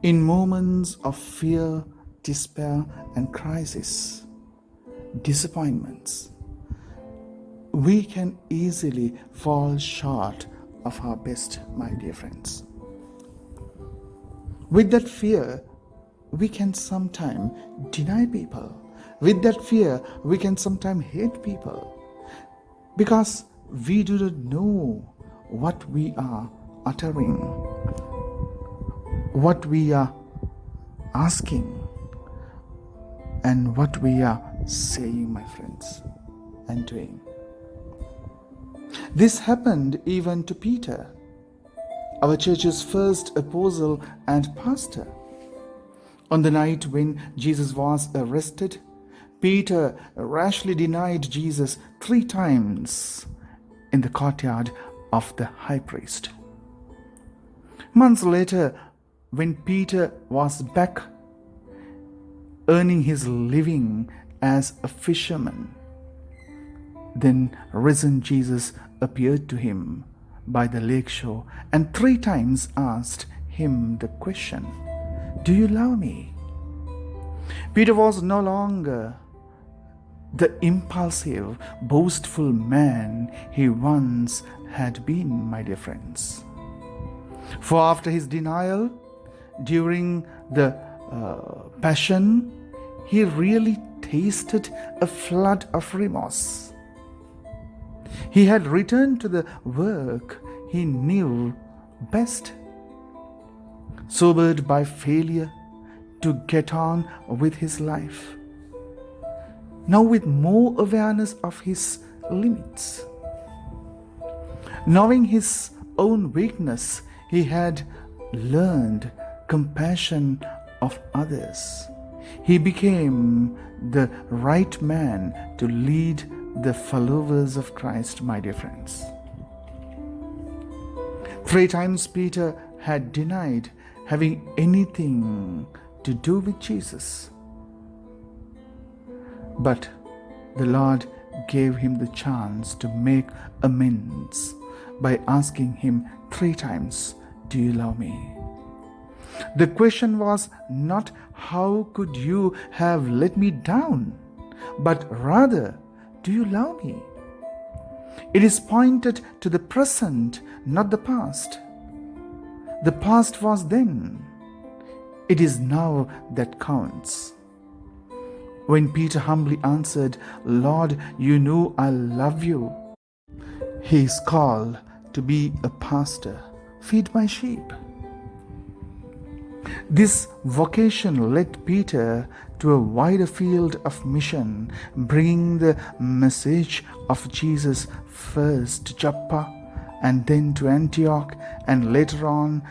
In moments of fear, despair, and crisis, disappointments, we can easily fall short of our best, my dear friends. With that fear, we can sometimes deny people. With that fear, we can sometimes hate people because we do not know what we are uttering, what we are asking, and what we are saying, my friends, and doing. This happened even to Peter, our church's first apostle and pastor. On the night when Jesus was arrested, Peter rashly denied Jesus 3 times in the courtyard of the high priest. Months later, when Peter was back earning his living as a fisherman, then risen Jesus appeared to him by the lake shore and 3 times asked him the question, "Do you love me?" Peter was no longer the impulsive, boastful man he once had been, my dear friends. For after his denial during the passion, he really tasted a flood of remorse. He had returned to the work he knew best, sobered by failure to get on with his life, now with more awareness of his limits. Knowing his own weakness, he had learned compassion of others. He became the right man to lead the followers of Christ, my dear friends. 3 times Peter had denied having anything to do with Jesus. But the Lord gave him the chance to make amends by asking him 3 times, "Do you love me?" The question was not, "How could you have let me down?" but rather, "Do you love me?" It is pointed to the present, not the past. The past was then. It is now that counts. When Peter humbly answered, "Lord, you know I love you," he is called to be a pastor. Feed my sheep. This vocation led Peter to a wider field of mission, bringing the message of Jesus first to Joppa and then to Antioch and later on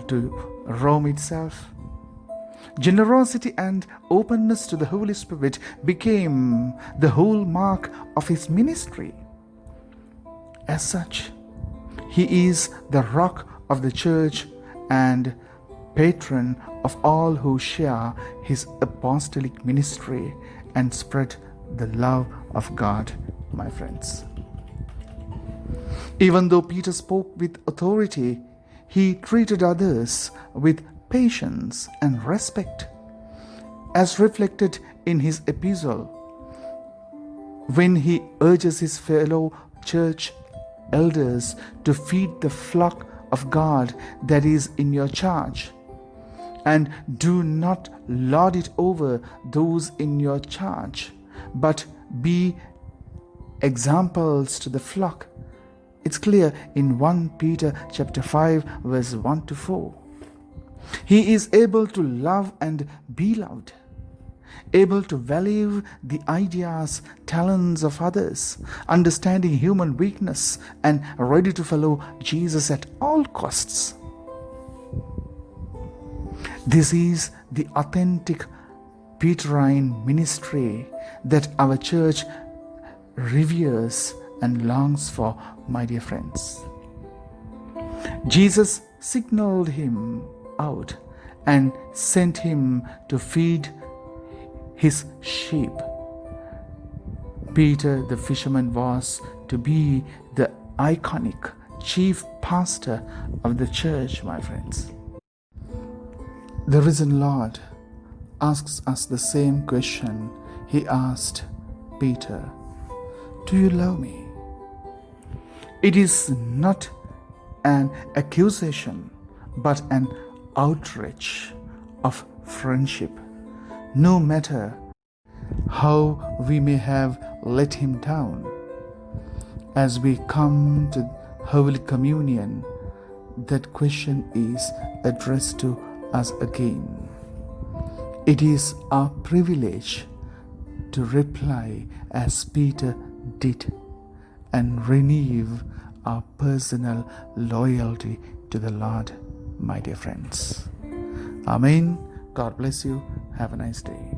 to Rome itself. Generosity and openness to the Holy Spirit became the hallmark of his ministry. As such, he is the rock of the church and patron of all who share his apostolic ministry and spread the love of God, my friends. Even though Peter spoke with authority, he treated others with patience and respect, as reflected in his epistle, when he urges his fellow church elders to feed the flock of God that is in your charge, and do not lord it over those in your charge, but be examples to the flock. It's clear in 1 Peter chapter 5 verse 1 to 4. He is able to love and be loved, able to value the ideas, talents of others, understanding human weakness, and ready to follow Jesus at all costs. This is the authentic Peterine ministry that our church reveres and longs for, my dear friends. Jesus signaled him out and sent him to feed his sheep. Peter the fisherman was to be the iconic chief pastor of the church, my friends. The risen Lord asks us the same question he asked Peter. Do you love me? It is not an accusation, but an outreach of friendship. No matter how we may have let him down, as we come to Holy Communion, that question is addressed to us again. It is our privilege to reply as Peter did and renew our personal loyalty to the Lord, my dear friends. Amen. God bless you. Have a nice day.